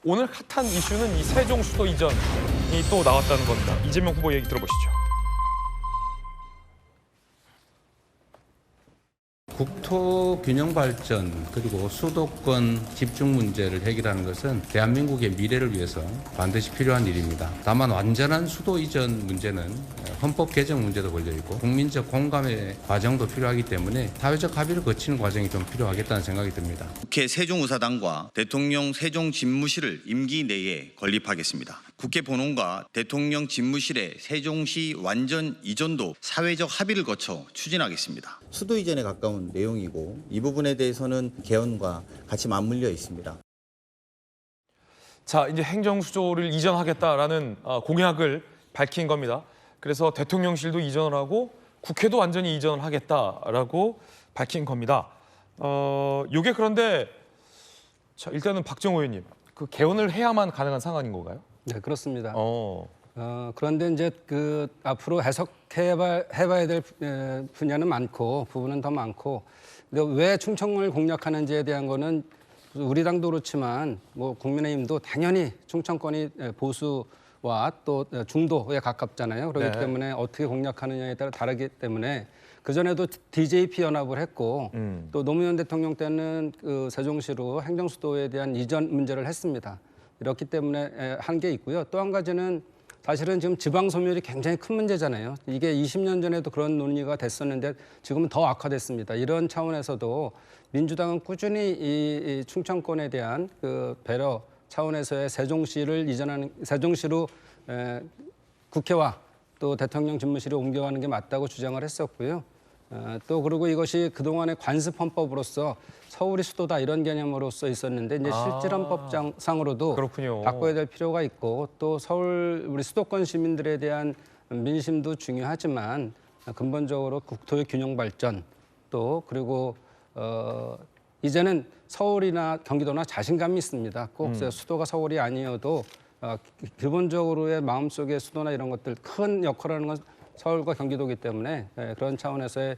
오늘 핫한 이슈는 이 세종수도 이전이 또 나왔다는 겁니다. 이재명 후보 얘기 들어보시죠. 국토 균형 발전 그리고 수도권 집중 문제를 해결하는 것은 대한민국의 미래를 위해서 반드시 필요한 일입니다. 다만 완전한 수도 이전 문제는 헌법 개정 문제도 걸려 있고 국민적 공감의 과정도 필요하기 때문에 사회적 합의를 거치는 과정이 좀 필요하겠다는 생각이 듭니다. 국회 세종의사당과 대통령 세종집무실을 임기 내에 건립하겠습니다. 국회 본원과 대통령 집무실의 세종시 완전 이전도 사회적 합의를 거쳐 추진하겠습니다. 수도 이전에 가까운 내용이고 이 부분에 대해서는 개헌과 같이 맞물려 있습니다. 자, 이제 행정수조를 이전하겠다라는 공약을 밝힌 겁니다. 그래서 대통령실도 이전을 하고 국회도 완전히 이전을 하겠다라고 밝힌 겁니다. 이게 그런데 자, 일단은 박정호 의원님, 그 개헌을 해야만 가능한 상황인 건가요? 네, 그렇습니다. 그런데 이제 그 앞으로 해봐야 될 분야는 많고 부분은 더 많고 왜 충청을 공략하는지에 대한 거는 우리 당도 그렇지만 뭐 국민의힘도 당연히 충청권이 보수와 또 중도에 가깝잖아요. 그렇기 네. 때문에 어떻게 공략하느냐에 따라 다르기 때문에 그전에도 DJP 연합을 했고 또 노무현 대통령 때는 그 세종시로 행정수도에 대한 이전 문제를 했습니다. 이렇기 때문에 한 게 있고요. 또 한 가지는 사실은 지금 지방 소멸이 굉장히 큰 문제잖아요. 이게 20년 전에도 그런 논의가 됐었는데 지금은 더 악화됐습니다. 이런 차원에서도 민주당은 꾸준히 이 충청권에 대한 그 배려 차원에서의 세종시로 국회와 또 대통령 집무실을 옮겨가는 게 맞다고 주장을 했었고요. 또 그리고 이것이 그동안의 관습헌법으로서 서울이 수도다 이런 개념으로서 있었는데 이제 실질헌법상으로도 그렇군요. 바꿔야 될 필요가 있고 또 서울 우리 수도권 시민들에 대한 민심도 중요하지만 근본적으로 국토의 균형 발전 또 그리고 이제는 서울이나 경기도나 자신감이 있습니다. 꼭 수도가 서울이 아니어도 기본적으로의 마음속의 수도나 이런 것들 큰 역할을 하는 건 서울과 경기도이기 때문에 그런 차원에서의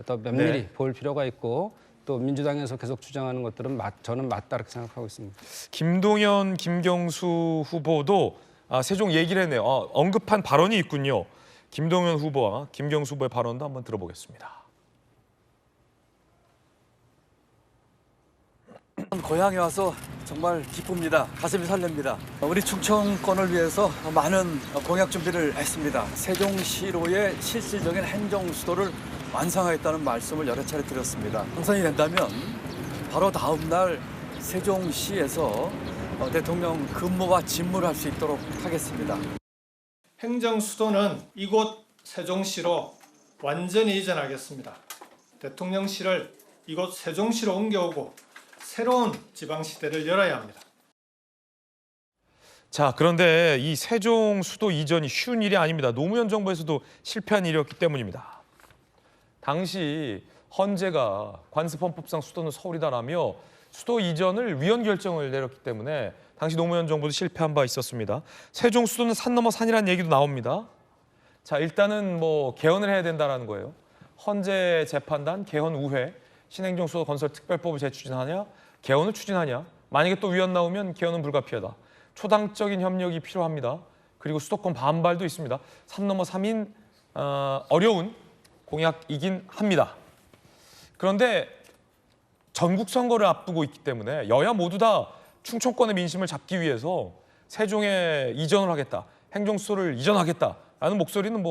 더 면밀히 네. 볼 필요가 있고 또 민주당에서 계속 주장하는 것들은 저는 맞다 이렇게 생각하고 있습니다. 김동연, 김경수 후보도 세종 얘기를 했네요. 언급한 발언이 있군요. 김동연 후보와 김경수 후보의 발언도 한번 들어보겠습니다. 고향에 와서 정말 기쁩니다. 가슴이 설렙니다. 우리 충청권을 위해서 많은 공약 준비를 했습니다. 세종시로의 실질적인 행정수도를 완성하겠다는 말씀을 여러 차례 드렸습니다. 당선이 된다면 바로 다음 날 세종시에서 대통령 근무와 집무를 할 수 있도록 하겠습니다. 행정수도는 이곳 세종시로 완전히 이전하겠습니다. 대통령실을 이곳 세종시로 옮겨오고 새로운 지방시대를 열어야 합니다. 자, 그런데 이 세종 수도 이전이 쉬운 일이 아닙니다. 노무현 정부에서도 실패한 일이었기 때문입니다. 당시 헌재가 관습헌법상 수도는 서울이다라며 수도 이전을 위헌 결정을 내렸기 때문에 당시 노무현 정부도 실패한 바 있었습니다. 세종 수도는 산 넘어 산이라는 얘기도 나옵니다. 자, 일단은 뭐 개헌을 해야 된다라는 거예요. 헌재 재판단 개헌 우회 신행정수도 건설 특별법을 재추진하냐, 개헌을 추진하냐. 만약에 또 위헌 나오면 개헌은 불가피하다. 초당적인 협력이 필요합니다. 그리고 수도권 반발도 있습니다. 산 넘어 삼인 어려운 공약이긴 합니다. 그런데 전국 선거를 앞두고 있기 때문에 여야 모두 다 충청권의 민심을 잡기 위해서 세종에 이전을 하겠다, 행정수도를 이전하겠다라는 목소리는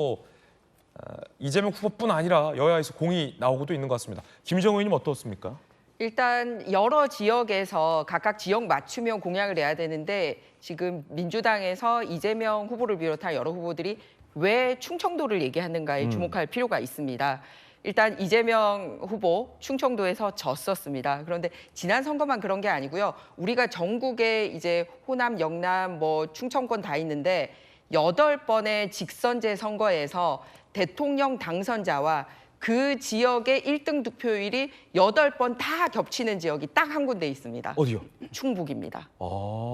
이재명 후보뿐 아니라 여야에서 공이 나오고도 있는 것 같습니다. 김정은 의원님 어떻습니까? 일단 여러 지역에서 각각 지역 맞춤형 공약을 내야 되는데 지금 민주당에서 이재명 후보를 비롯한 여러 후보들이 왜 충청도를 얘기하는가에 주목할 필요가 있습니다. 일단 이재명 후보 충청도에서 졌었습니다. 그런데 지난 선거만 그런 게 아니고요. 우리가 전국에 이제 호남, 영남, 충청권 다 있는데 8번의 직선제 선거에서 대통령 당선자와 그 지역의 1등 득표율이 8번 다 겹치는 지역이 딱 한 군데 있습니다. 어디요? 충북입니다.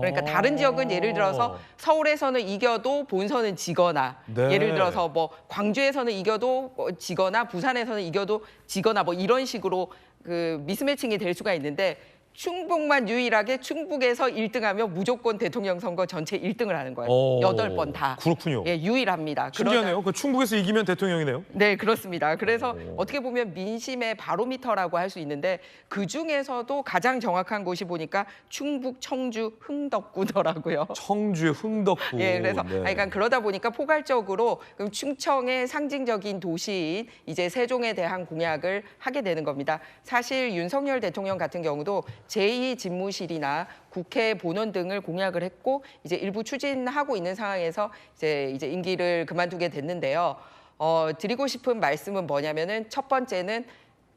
그러니까 다른 지역은 예를 들어서 서울에서는 이겨도 본선은 지거나 네. 예를 들어서 광주에서는 이겨도 지거나 부산에서는 이겨도 지거나 이런 식으로 그 미스매칭이 될 수가 있는데 충북만 유일하게 충북에서 1등하면 무조건 대통령 선거 전체 1등을 하는 거예요. 8번 다. 그렇군요. 예, 유일합니다. 신기하네요. 그 충북에서 이기면 대통령이네요. 네, 그렇습니다. 그래서 어떻게 보면 민심의 바로미터라고 할 수 있는데 그 중에서도 가장 정확한 곳이 보니까 충북, 청주, 흥덕구더라고요. 청주의 흥덕구. 예, 그래서 네. 그러니까 그러다 보니까 포괄적으로 그럼 충청의 상징적인 도시인 이제 세종에 대한 공약을 하게 되는 겁니다. 사실 윤석열 대통령 같은 경우도 제2 집무실이나 국회 본원 등을 공약을 했고 이제 일부 추진하고 있는 상황에서 이제 임기를 그만두게 됐는데요. 드리고 싶은 말씀은 뭐냐면은 첫 번째는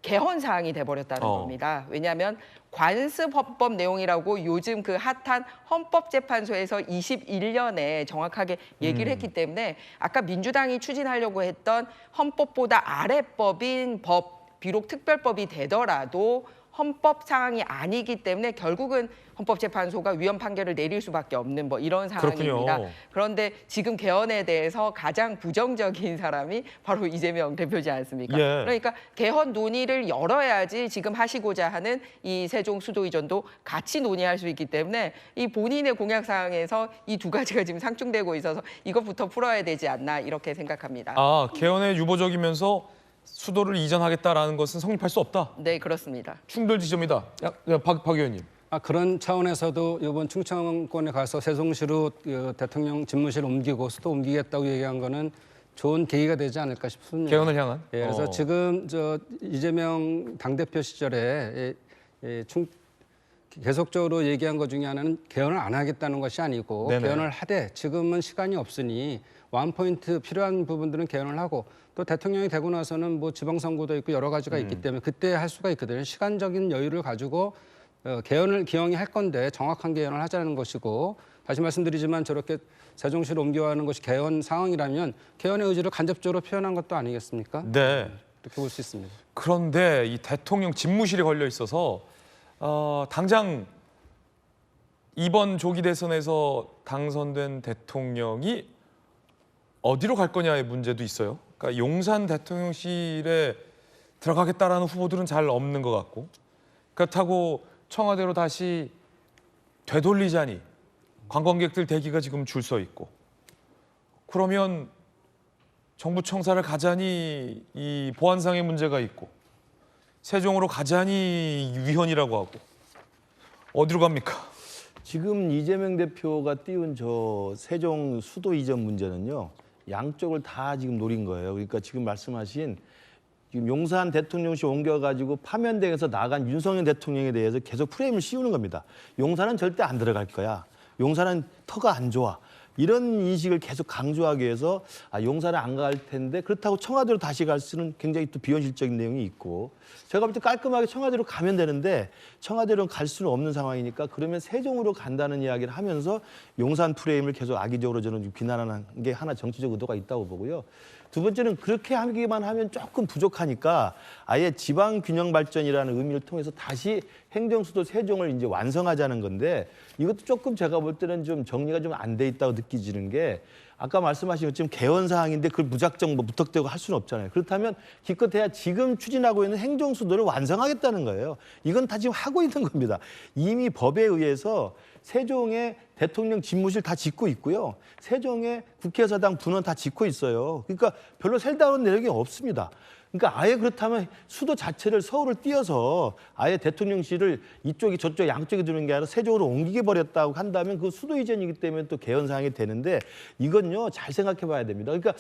개헌 사항이 돼버렸다는 겁니다. 왜냐하면 관습 헌법 내용이라고 요즘 그 핫한 헌법재판소에서 21년에 정확하게 얘기를 했기 때문에 아까 민주당이 추진하려고 했던 헌법보다 아래법인 법, 비록 특별법이 되더라도 헌법 사항이 아니기 때문에 결국은 헌법재판소가 위헌 판결을 내릴 수밖에 없는 뭐 이런 상황입니다. 그렇군요. 그런데 지금 개헌에 대해서 가장 부정적인 사람이 바로 이재명 대표지 않습니까? 예. 그러니까 개헌 논의를 열어야지 지금 하시고자 하는 이 세종 수도 이전도 같이 논의할 수 있기 때문에 이 본인의 공약 사항에서 이 두 가지가 지금 상충되고 있어서 이것부터 풀어야 되지 않나 이렇게 생각합니다. 아, 개헌에 유보적이면서 수도를 이전하겠다라는 것은 성립할 수 없다. 네, 그렇습니다. 충돌 지점이다. 박 의원님. 그런 차원에서도 이번 충청권에 가서 세종시로 대통령 집무실 옮기고 수도 옮기겠다고 얘기한 거는 좋은 계기가 되지 않을까 싶습니다. 개헌을 향한. 예, 그래서 지금 이재명 당대표 시절에 계속적으로 얘기한 것 중에 하나는 개헌을 안 하겠다는 것이 아니고 네네. 개헌을 하되 지금은 시간이 없으니 원포인트 필요한 부분들은 개헌을 하고 또 대통령이 되고 나서는 뭐 지방선거도 있고 여러 가지가 있기 때문에 그때 할 수가 있거든요. 시간적인 여유를 가지고 개헌을 기왕이 할 건데 정확한 개헌을 하자는 것이고 다시 말씀드리지만 저렇게 세종시로 옮겨가는 것이 개헌 상황이라면 개헌의 의지를 간접적으로 표현한 것도 아니겠습니까? 네. 이렇게 볼 수 있습니다. 그런데 이 대통령 집무실이 걸려 있어서 당장 이번 조기 대선에서 당선된 대통령이 어디로 갈 거냐의 문제도 있어요. 그러니까 용산 대통령실에 들어가겠다라는 후보들은 잘 없는 것 같고 그렇다고 청와대로 다시 되돌리자니 관광객들 대기가 지금 줄 서 있고 그러면 정부 청사를 가자니 이 보안상의 문제가 있고 세종으로 가자니 위헌이라고 하고 어디로 갑니까? 지금 이재명 대표가 띄운 저 세종 수도 이전 문제는요. 양쪽을 다 지금 노린 거예요. 그러니까 지금 말씀하신 지금 용산 대통령실 옮겨가지고 파면대에서 나간 윤석열 대통령에 대해서 계속 프레임을 씌우는 겁니다. 용산은 절대 안 들어갈 거야. 용산은 터가 안 좋아. 이런 인식을 계속 강조하기 위해서 용산을 안 갈 텐데 그렇다고 청와대로 다시 갈 수는 굉장히 또 비현실적인 내용이 있고 제가 볼 때 깔끔하게 청와대로 가면 되는데 청와대로 갈 수는 없는 상황이니까 그러면 세종으로 간다는 이야기를 하면서 용산 프레임을 계속 악의적으로 저는 비난하는 게 하나 정치적 의도가 있다고 보고요. 두 번째는 그렇게 하기만 하면 조금 부족하니까 아예 지방 균형 발전이라는 의미를 통해서 다시 행정수도 세종을 이제 완성하자는 건데 이것도 조금 제가 볼 때는 좀 정리가 좀 안 돼 있다고 느껴지는 게 아까 말씀하신 것처럼 개헌 사항인데 그걸 무작정 무턱대고 할 수는 없잖아요. 그렇다면 기껏해야 지금 추진하고 있는 행정수도를 완성하겠다는 거예요. 이건 다 지금 하고 있는 겁니다. 이미 법에 의해서 세종의 대통령 집무실 다 짓고 있고요. 세종의 국회의사당 분원 다 짓고 있어요. 그러니까 별로 셀다운 내력이 없습니다. 그러니까 아예 그렇다면 수도 자체를 서울을 띄어서 아예 대통령실을 이쪽이 저쪽 양쪽에 두는 게 아니라 세종으로 옮기게 버렸다고 한다면 그 수도 이전이기 때문에 또 개헌 사항이 되는데 이건요 잘 생각해 봐야 됩니다. 그러니까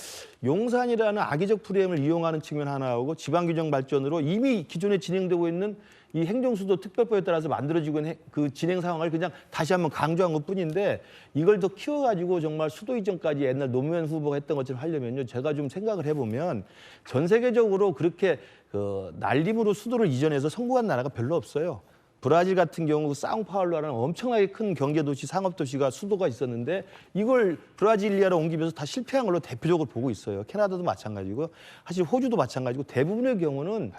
용산이라는 악의적 프레임을 이용하는 측면 하나하고 지방균형 발전으로 이미 기존에 진행되고 있는 이 행정수도 특별법에 따라서 만들어지고 있는 그 진행 상황을 그냥 다시 한번 강조한 것뿐인데 이걸 더 키워가지고 정말 수도 이전까지 옛날 노무현 후보가 했던 것처럼 하려면요 제가 좀 생각을 해보면 전 세계적으로 그렇게 날림으로 수도를 이전해서 성공한 나라가 별로 없어요. 브라질 같은 경우 사우파울루라는 엄청나게 큰 경제도시, 상업도시가 수도가 있었는데 이걸 브라질리아로 옮기면서 다 실패한 걸로 대표적으로 보고 있어요. 캐나다도 마찬가지고 사실 호주도 마찬가지고 대부분의 경우는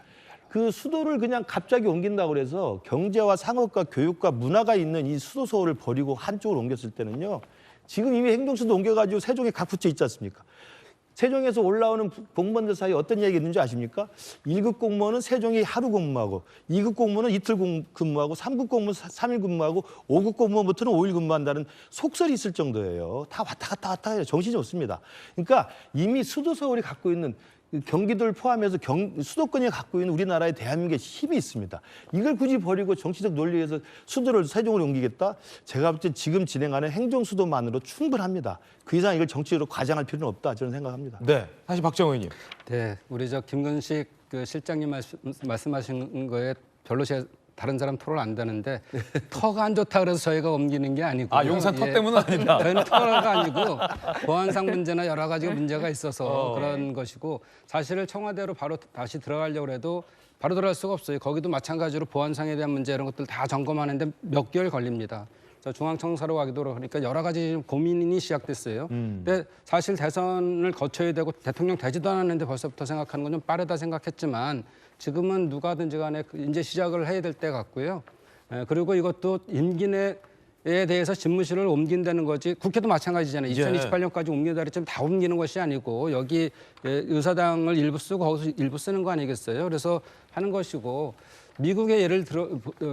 그 수도를 그냥 갑자기 옮긴다고 그래서 경제와 상업과 교육과 문화가 있는 이 수도 서울을 버리고 한쪽으로 옮겼을 때는요. 지금 이미 행정수도 옮겨가지고 세종에 각 붙여 있지 않습니까? 세종에서 올라오는 공무원들 사이에 어떤 얘기가 있는지 아십니까? 1급 공무원은 세종이 하루 근무하고 2급 공무원은 이틀 근무하고 3급 공무원 3일 근무하고 5급 공무원부터는 5일 근무한다는 속설이 있을 정도예요. 다 왔다 갔다 해요. 정신이 없습니다. 그러니까 이미 수도 서울이 갖고 있는 경기도를 포함해서 수도권이 갖고 있는 우리나라의 대한민국의 힘이 있습니다. 이걸 굳이 버리고 정치적 논리에서 수도를 세종으로 옮기겠다? 제가 볼 때 지금 진행하는 행정수도만으로 충분합니다. 그 이상 이걸 정치적으로 과장할 필요는 없다 저는 생각합니다. 네, 다시 박정호 의원님. 네, 우리 김근식 그 실장님 말씀하신 거에 별로 다른 사람 토를 안 다는데 터가 안 좋다 그래서 저희가 옮기는 게 아니고 용산 터 때문은 아니다. 저희는 터가 아니고 보안상 문제나 여러 가지 문제가 있어서 그런 것이고 사실 청와대로 바로 다시 들어가려고 해도 바로 들어갈 수가 없어요. 거기도 마찬가지로 보안상에 대한 문제 이런 것들 다 점검하는데 몇 개월 걸립니다. 중앙청사로 가기도 그러니까 여러 가지 고민이 시작됐어요. 근데 사실 대선을 거쳐야 되고 대통령 되지도 않았는데 벌써부터 생각하는 건 좀 빠르다 생각했지만 지금은 누가든지 간에 이제 시작을 해야 될 때 같고요. 그리고 이것도 임기 내에 대해서 집무실을 옮긴다는 거지 국회도 마찬가지잖아요. 2028년까지 옮긴다 그랬지만 다 옮기는 것이 아니고 여기 의사당을 일부 쓰고 거기서 일부 쓰는 거 아니겠어요. 그래서 하는 것이고 미국의 예를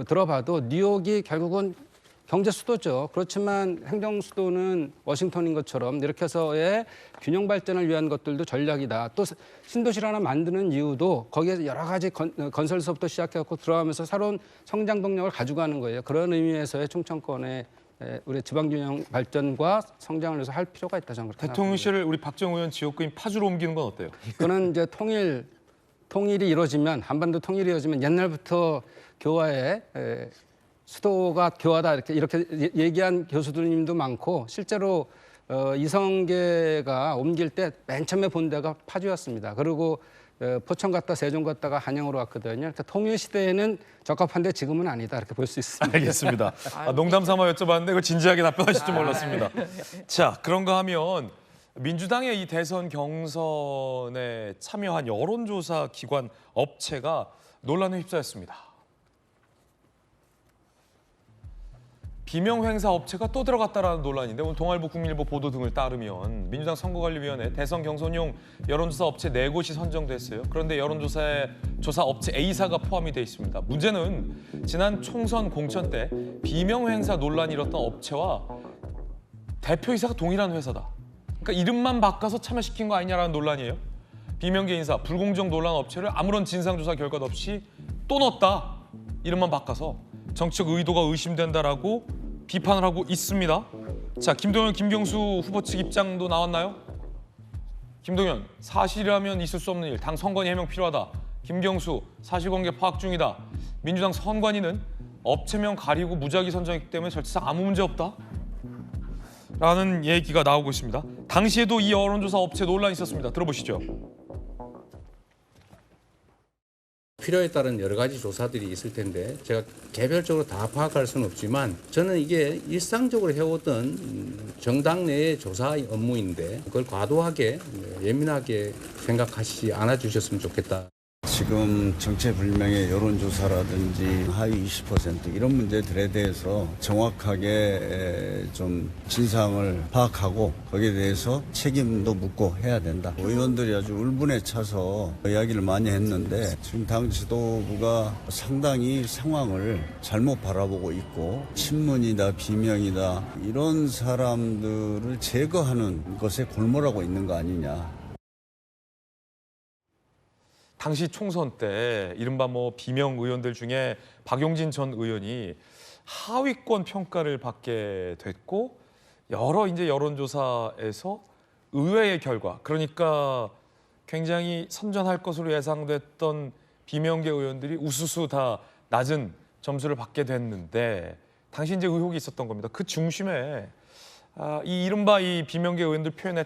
들어봐도 뉴욕이 결국은 경제 수도죠. 그렇지만 행정 수도는 워싱턴인 것처럼 이렇게 해서의 균형 발전을 위한 것들도 전략이다. 또 신도시를 하나 만드는 이유도 거기에 여러 가지 건설서부터 시작해갖고 들어가면서 새로운 성장 동력을 가져가는 거예요. 그런 의미에서의 충청권의 우리 지방 균형 발전과 성장을 위해서 할 필요가 있다 저는 그렇게 생각합니다. 대통령실을 우리 박정호 의원 지역구인 파주로 옮기는 건 어때요? 그거는 이제 통일이 이루어지면 한반도 통일이 이루어지면 옛날부터 교화에 수도가 교화다 이렇게 얘기한 교수님도 많고 실제로 이성계가 옮길 때 맨 처음에 본 데가 파주였습니다. 그리고 포천 갔다 세종 갔다가 한양으로 왔거든요. 그러니까 통일 시대에는 적합한데 지금은 아니다 이렇게 볼 수 있습니다. 알겠습니다. 농담 삼아 여쭤봤는데 그걸 진지하게 답변하실 줄 몰랐습니다. 자, 그런가 하면 민주당의 이 대선 경선에 참여한 여론조사 기관 업체가 논란에 휩싸였습니다. 비명 행사 업체가 또 들어갔다라는 논란인데 오늘 동아일보, 국민일보 보도 등을 따르면 민주당 선거관리위원회 대선 경선용 여론조사 업체 4곳이 선정됐어요. 그런데 조사 업체 A사가 포함이 돼 있습니다. 문제는 지난 총선 공천 때 비명 행사 논란이 일었던 업체와 대표이사가 동일한 회사다. 그러니까 이름만 바꿔서 참여시킨 거 아니냐라는 논란이에요. 비명계 인사, 불공정 논란 업체를 아무런 진상조사 결과도 없이 또 넣었다. 이름만 바꿔서 정치적 의도가 의심된다라고 비판을 하고 있습니다. 자, 김동연, 김경수 후보 측 입장도 나왔나요? 김동연, 사실이라면 있을 수 없는 일, 당 선관위 해명 필요하다. 김경수, 사실관계 파악 중이다. 민주당 선관위는 업체명 가리고 무작위 선정했기 때문에 절차상 아무 문제 없다. 라는 얘기가 나오고 있습니다. 당시에도 이 여론조사 업체 논란이 있었습니다. 들어보시죠. 필요에 따른 여러 가지 조사들이 있을 텐데 제가 개별적으로 다 파악할 수는 없지만 저는 이게 일상적으로 해오던 정당 내의 조사 업무인데 그걸 과도하게 예민하게 생각하시지 않아 주셨으면 좋겠다. 지금 정체불명의 여론조사라든지 하위 20% 이런 문제들에 대해서 정확하게 좀 진상을 파악하고 거기에 대해서 책임도 묻고 해야 된다. 의원들이 아주 울분에 차서 이야기를 많이 했는데 지금 당 지도부가 상당히 상황을 잘못 바라보고 있고 친문이다 비명이다 이런 사람들을 제거하는 것에 골몰하고 있는 거 아니냐. 당시 총선 때 이른바 비명 의원들 중에 박용진 전 의원이 하위권 평가를 받게 됐고 여러 이제 여론조사에서 의외의 결과, 그러니까 굉장히 선전할 것으로 예상됐던 비명계 의원들이 우수수 다 낮은 점수를 받게 됐는데 당시 이제 의혹이 있었던 겁니다. 그 중심에 이 이른바 이 비명계 의원들 표현에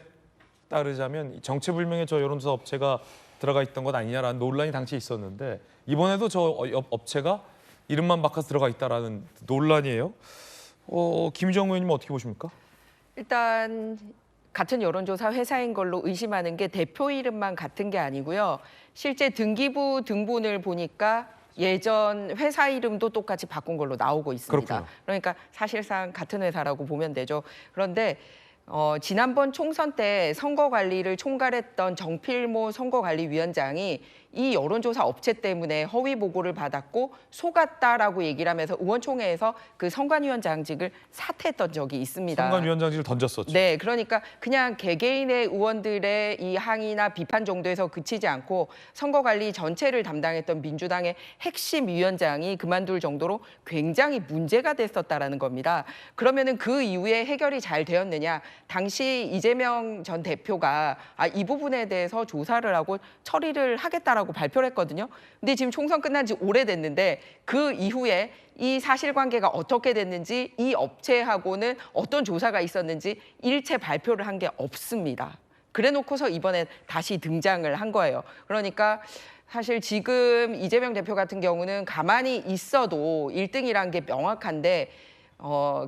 따르자면 정체불명의 저 여론조사 업체가 들어가 있던 것 아니냐라는 논란이 당시에 있었는데 이번에도 저 업체가 이름만 바꿔서 들어가 있다라는 논란이에요. 김정우 의원님 어떻게 보십니까? 일단 같은 여론조사 회사인 걸로 의심하는 게 대표 이름만 같은 게 아니고요. 실제 등기부 등본을 보니까 예전 회사 이름도 똑같이 바꾼 걸로 나오고 있습니다. 그렇구나. 그러니까 사실상 같은 회사라고 보면 되죠. 그런데 지난번 총선 때 선거관리를 총괄했던 정필모 선거관리위원장이 이 여론조사 업체 때문에 허위 보고를 받았고 속았다라고 얘기를 하면서 의원총회에서 그 선관위원장직을 사퇴했던 적이 있습니다. 선관위원장직을 던졌었죠. 네, 그러니까 그냥 개개인의 의원들의 이 항의나 비판 정도에서 그치지 않고 선거관리 전체를 담당했던 민주당의 핵심 위원장이 그만둘 정도로 굉장히 문제가 됐었다라는 겁니다. 그러면은 그 이후에 해결이 잘 되었느냐? 당시 이재명 전 대표가 이 부분에 대해서 조사를 하고 처리를 하겠다라고 발표를 했거든요. 근데 지금 총선 끝난 지 오래됐는데 그 이후에 이 사실관계가 어떻게 됐는지 이 업체하고는 어떤 조사가 있었는지 일체 발표를 한 게 없습니다. 그래놓고서 이번에 다시 등장을 한 거예요. 그러니까 사실 지금 이재명 대표 같은 경우는 가만히 있어도 1등이란 게 명확한데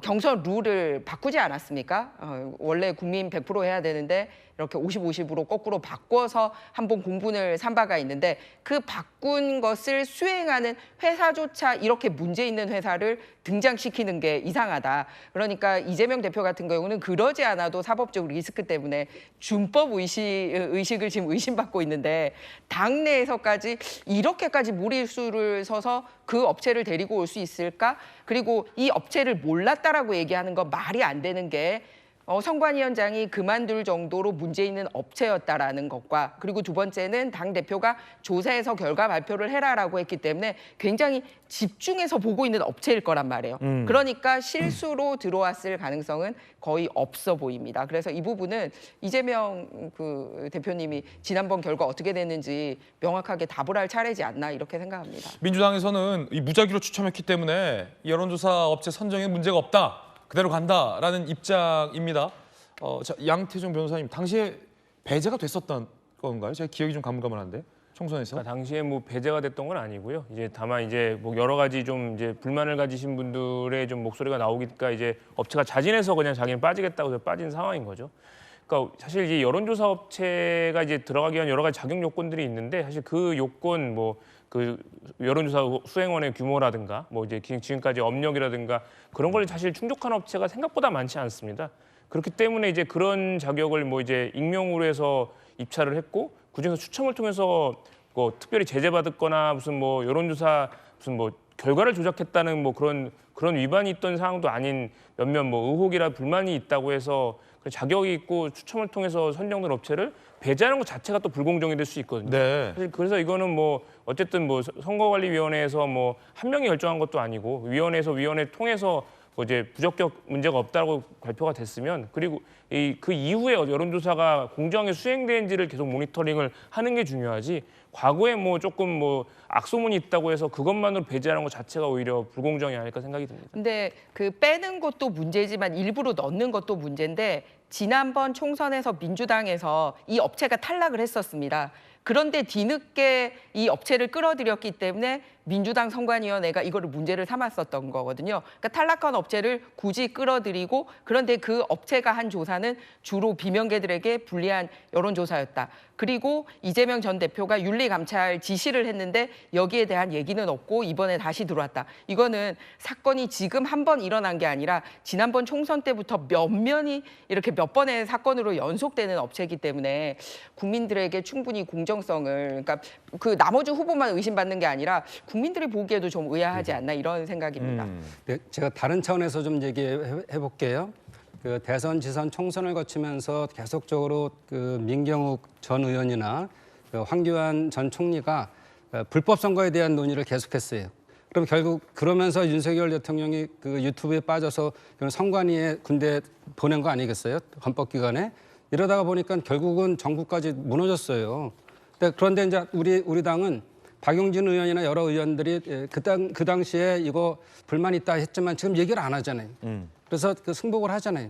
경선 룰을 바꾸지 않았습니까? 원래 국민 100% 해야 되는데 이렇게 50-50으로 거꾸로 바꿔서 한 번 공분을 산 바가 있는데 그 바꾼 것을 수행하는 회사조차 이렇게 문제 있는 회사를 등장시키는 게 이상하다. 그러니까 이재명 대표 같은 경우는 그러지 않아도 사법적 리스크 때문에 준법 의식을 지금 의심받고 있는데 당내에서까지 이렇게까지 무리수를 서서 그 업체를 데리고 올 수 있을까? 그리고 이 업체를 몰랐다라고 얘기하는 건 말이 안 되는 게 선관위원장이 그만둘 정도로 문제 있는 업체였다라는 것과 그리고 두 번째는 당대표가 조사해서 결과 발표를 해라라고 했기 때문에 굉장히 집중해서 보고 있는 업체일 거란 말이에요. 그러니까 실수로 들어왔을 가능성은 거의 없어 보입니다. 그래서 이 부분은 이재명 그 대표님이 지난번 결과 어떻게 됐는지 명확하게 답을 할 차례지 않나 이렇게 생각합니다. 민주당에서는 이 무작위로 추첨했기 때문에 여론조사 업체 선정에 문제가 없다. 그대로 간다라는 입장입니다. 자, 양태종 변호사님, 당시에 배제가 됐었던 건가요? 제가 기억이 좀 가물가물한데 총선에서. 그러니까 당시에 뭐 배제가 됐던 건 아니고요. 이제 다만 이제 뭐 여러 가지 좀 이제 불만을 가지신 분들의 좀 목소리가 나오니까 이제 업체가 자진해서 그냥 자기는 빠지겠다고 해서 빠진 상황인 거죠. 그러니까 사실 이 여론조사 업체가 이제 들어가기 위한 여러 가지 자격 요건들이 있는데 사실 그 요건 뭐 그 여론조사 수행원의 규모라든가 뭐 이제 지금까지 업력이라든가 그런 걸 사실 충족한 업체가 생각보다 많지 않습니다. 그렇기 때문에 이제 그런 자격을 뭐 이제 익명으로 해서 입찰을 했고 그중에서 추첨을 통해서 뭐 특별히 제재받았거나 무슨 뭐 여론조사 무슨 뭐 결과를 조작했다는 뭐 그런 위반이 있던 사항도 아닌 몇몇 뭐 의혹이라 불만이 있다고 해서 자격이 있고 추첨을 통해서 선정된 업체를 배제하는 것 자체가 또 불공정이 될 수 있거든요. 네. 사실 그래서 이거는 뭐 어쨌든 뭐 선거관리위원회에서 뭐 한 명이 결정한 것도 아니고 위원회 통해서 뭐 이제 부적격 문제가 없다고 발표가 됐으면 그리고 그 이후에 여론조사가 공정하게 수행되는지를 계속 모니터링을 하는 게 중요하지. 과거에 뭐 조금 뭐 악소문이 있다고 해서 그것만으로 배제하는 것 자체가 오히려 불공정이 아닐까 생각이 듭니다. 근데 그 빼는 것도 문제지만 일부러 넣는 것도 문제인데 지난번 총선에서 민주당에서 이 업체가 탈락을 했었습니다. 그런데 뒤늦게 이 업체를 끌어들였기 때문에 민주당 선관위원회가 이거를 문제를 삼았었던 거거든요. 그러니까 탈락한 업체를 굳이 끌어들이고 그런데 그 업체가 한 조사는 주로 비명계들에게 불리한 여론조사였다. 그리고 이재명 전 대표가 윤리감찰 지시를 했는데 여기에 대한 얘기는 없고 이번에 다시 들어왔다. 이거는 사건이 지금 한 번 일어난 게 아니라 지난번 총선 때부터 몇몇이 이렇게 몇 번의 사건으로 연속되는 업체이기 때문에 국민들에게 충분히 공정성을 그러니까 그 나머지 후보만 의심받는 게 아니라 국민들이 보기에도 좀 의아하지 않나 이런 생각입니다. 네, 제가 다른 차원에서 좀 얘기해 볼게요. 그 대선, 지선, 총선을 거치면서 계속적으로 그 민경욱 전 의원이나 그 황교안 전 총리가 불법 선거에 대한 논의를 계속했어요. 그럼 결국 그러면서 윤석열 대통령이 그 유튜브에 빠져서 선관위에 군대 보낸 거 아니겠어요? 헌법기관에. 이러다가 보니까 결국은 정부까지 무너졌어요. 그런데 이제 우리 당은 박용진 의원이나 여러 의원들이 그 당시에 이거 불만 있다 했지만 지금 얘기를 안 하잖아요. 그래서 그 승복을 하잖아요.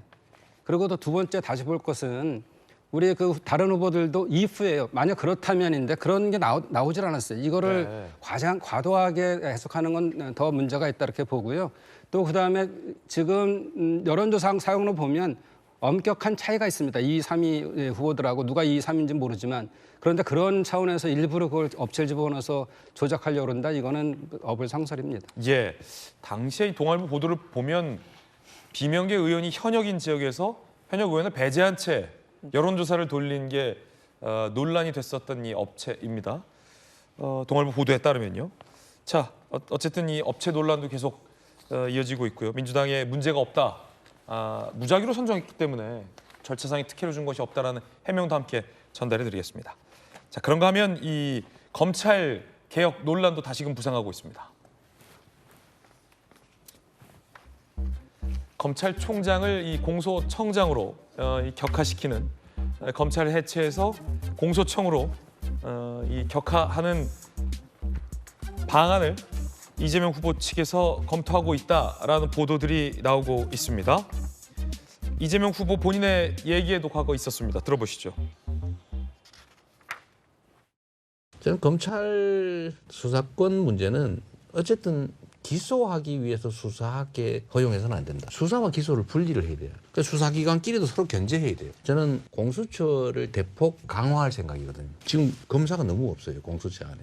그리고 또 두 번째 다시 볼 것은 우리 그 다른 후보들도 이후에요. 만약 그렇다면인데 그런 게 나오질 않았어요. 이거를 네. 과도하게 해석하는 건 더 문제가 있다 이렇게 보고요. 또 그다음에 지금 여론조사 사용으로 보면 엄격한 차이가 있습니다. 2위, 3위 후보들하고 누가 2위, 3위인지 모르지만 그런데 그런 차원에서 일부러 그걸 업체를 집어넣어서 조작하려고 그런다. 이거는 어불상설입니다. 예, 당시에 이 동아일보 보도를 보면 비명계 의원이 현역인 지역에서 현역 의원을 배제한 채 여론조사를 돌린 게 논란이 됐었던 이 업체입니다. 동아일보 보도에 따르면요. 자, 어쨌든 이 업체 논란도 계속 이어지고 있고요. 민주당에 문제가 없다. 무작위로 선정했기 때문에 절차상의 특혜를 준 것이 없다라는 해명도 함께 전달해드리겠습니다. 자, 그런가 하면 이 검찰 개혁 논란도 다시금 부상하고 있습니다. 검찰총장을 이 공소청장으로 격하시키는, 검찰을 해체해서 공소청으로 이 격하하는 방안을 이재명 후보 측에서 검토하고 있다라는 보도들이 나오고 있습니다. 이재명 후보 본인의 얘기에도 과거 있었습니다. 들어보시죠. 저는 검찰 수사권 문제는 어쨌든 기소하기 위해서 수사하게 허용해서는 안 된다. 수사와 기소를 분리를 해야 돼요. 그러니까 수사기관끼리도 서로 견제해야 돼요. 저는 공수처를 대폭 강화할 생각이거든요. 지금 검사가 너무 없어요, 공수처 안에.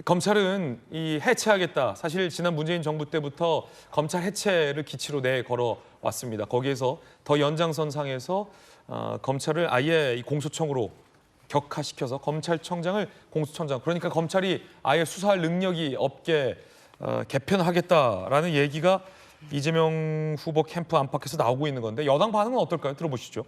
검찰은 이 해체하겠다. 사실 지난 문재인 정부 때부터 검찰 해체를 기치로 내걸어 왔습니다. 거기에서 더 연장선상에서 검찰을 아예 이 공소청으로 격화시켜서 검찰청장을 공수청장, 그러니까 검찰이 아예 수사할 능력이 없게 개편하겠다라는 얘기가 이재명 후보 캠프 안팎에서 나오고 있는 건데 여당 반응은 어떨까요? 들어보시죠.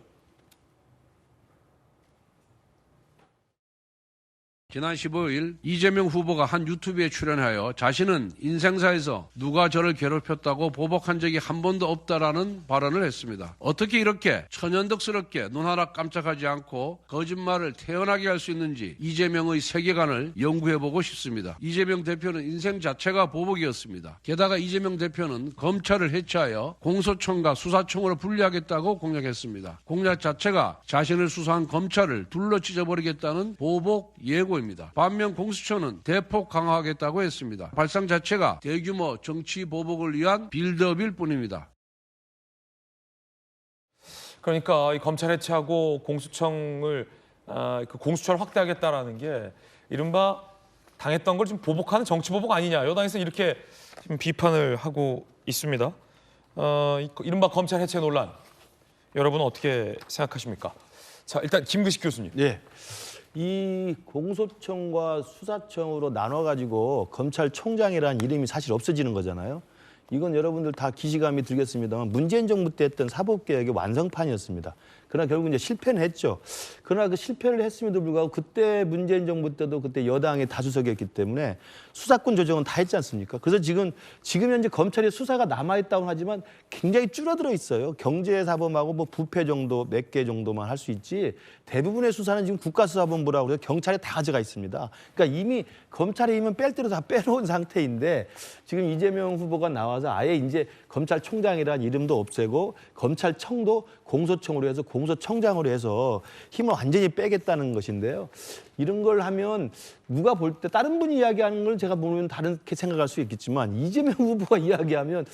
지난 15일 이재명 후보가 한 유튜브에 출연하여 자신은 인생사에서 누가 저를 괴롭혔다고 보복한 적이 한 번도 없다라는 발언을 했습니다. 어떻게 이렇게 천연덕스럽게 눈 하나 깜짝하지 않고 거짓말을 태연하게 할 수 있는지 이재명의 세계관을 연구해보고 싶습니다. 이재명 대표는 인생 자체가 보복이었습니다. 게다가 이재명 대표는 검찰을 해체하여 공소청과 수사청으로 분리하겠다고 공약했습니다. 공약 자체가 자신을 수사한 검찰을 둘러 찢어버리겠다는 보복 예고 입니다. 반면 공수처는 대폭 강화하겠다고 했습니다. 발상 자체가 대규모 정치 보복을 위한 빌드업일 뿐입니다. 그러니까 이 검찰 해체하고 공수처를 확대하겠다라는 게 이른바 당했던 걸 지금 보복하는 정치 보복 아니냐. 여당에서 이렇게 지금 비판을 하고 있습니다. 이른바 검찰 해체 논란. 여러분은 어떻게 생각하십니까? 자, 일단 김규식 교수님. 예. 이 공소청과 수사청으로 나눠가지고 검찰총장이라는 이름이 사실 없어지는 거잖아요. 이건 여러분들 다 기시감이 들겠습니다만 문재인 정부 때 했던 사법개혁의 완성판이었습니다. 그러나 결국 이제 실패는 했죠. 그러나 그 실패를 했음에도 불구하고 그때 문재인 정부 때도 그때 여당의 다수석이었기 때문에 수사권 조정은 다 했지 않습니까? 그래서 지금 현재 검찰의 수사가 남아있다고 하지만 굉장히 줄어들어 있어요. 경제사범하고 뭐 부패 정도 몇 개 정도만 할 수 있지 대부분의 수사는 지금 국가수사본부라고 그래서 경찰에 다 가져가 있습니다. 그러니까 이미 검찰의 힘은 뺄 대로 다 빼놓은 상태인데 지금 이재명 후보가 나와서 아예 이제 검찰총장이라는 이름도 없애고 검찰청도 공소청으로 해서 공소청장으로 해서 힘을 완전히 빼겠다는 것인데요. 이런 걸 하면 누가 볼 때 다른 분이 이야기하는 걸 제가 보면 다르게 생각할 수 있겠지만 이재명 후보가 이야기하면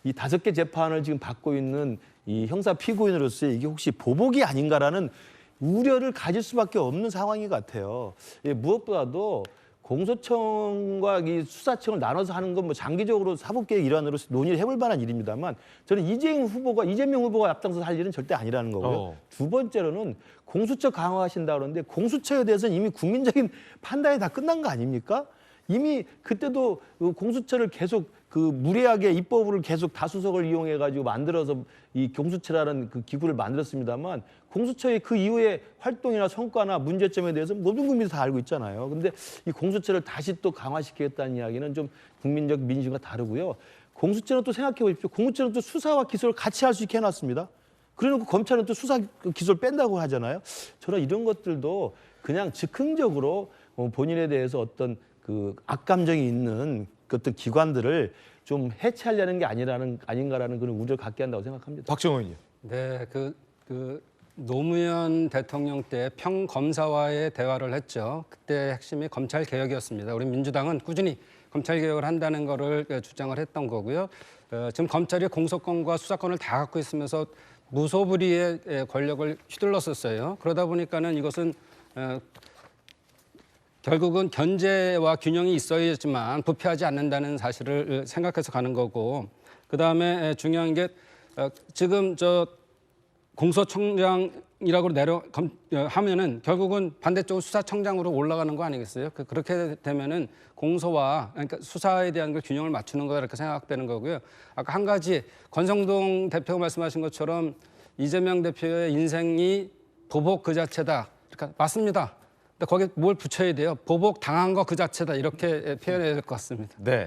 이 5개 재판을 지금 받고 있는 이 형사 피고인으로서 이게 혹시 보복이 아닌가라는 우려를 가질 수밖에 없는 상황인 것 같아요. 무엇보다도 공소청과 이 수사청을 나눠서 하는 건 뭐 장기적으로 사법개혁 일환으로서 논의를 해볼 만한 일입니다만 저는 이재명 후보가 앞장서서 할 일은 절대 아니라는 거고요. 두 번째로는 공수처 강화하신다 그러는데 공수처에 대해서는 이미 국민적인 판단이 다 끝난 거 아닙니까? 이미 그때도 공수처를 계속 무리하게 입법을 계속 다수석을 이용해가지고 만들어서 이 공수처라는 그 기구를 만들었습니다만 공수처의 그 이후의 활동이나 성과나 문제점에 대해서 모든 국민이 다 알고 있잖아요. 근데 이 공수처를 다시 또 강화시키겠다는 이야기는 좀 국민적 민심과 다르고요. 공수처는 또 생각해 보십시오. 공수처는 또 수사와 기소를 같이 할 수 있게 해놨습니다. 그래놓고 검찰은 또 수사 기소를 뺀다고 하잖아요. 저는 이런 것들도 그냥 즉흥적으로 본인에 대해서 어떤 그 악감정이 있는 어떤 기관들을 좀 해체하려는 게 아닌가라는 그런 우려를 갖게 한다고 생각합니다. 박정호 의원님. 네, 노무현 대통령 때 평검사와의 대화를 했죠. 그때 핵심이 검찰 개혁이었습니다. 우리 민주당은 꾸준히 검찰 개혁을 한다는 거를 주장을 했던 거고요. 지금 검찰이 공소권과 수사권을 다 갖고 있으면서 무소불위의 권력을 휘둘렀었어요. 그러다 보니까는 이것은 결국은 견제와 균형이 있어야지만 부패하지 않는다는 사실을 생각해서 가는 거고, 그다음에 중요한 게 지금 저 공소청장이라고 하면은 결국은 반대쪽으로 수사청장으로 올라가는 거 아니겠어요? 그렇게 되면은 공소와 그러니까 수사에 대한 걸 균형을 맞추는 거다 이렇게 생각되는 거고요. 아까 한 가지 권성동 대표가 말씀하신 것처럼 이재명 대표의 인생이 보복 그 자체다. 그러니까 맞습니다. 근데 거기에 뭘 붙여야 돼요? 보복 당한 거 그 자체다 이렇게 표현해야 될 것 같습니다. 네.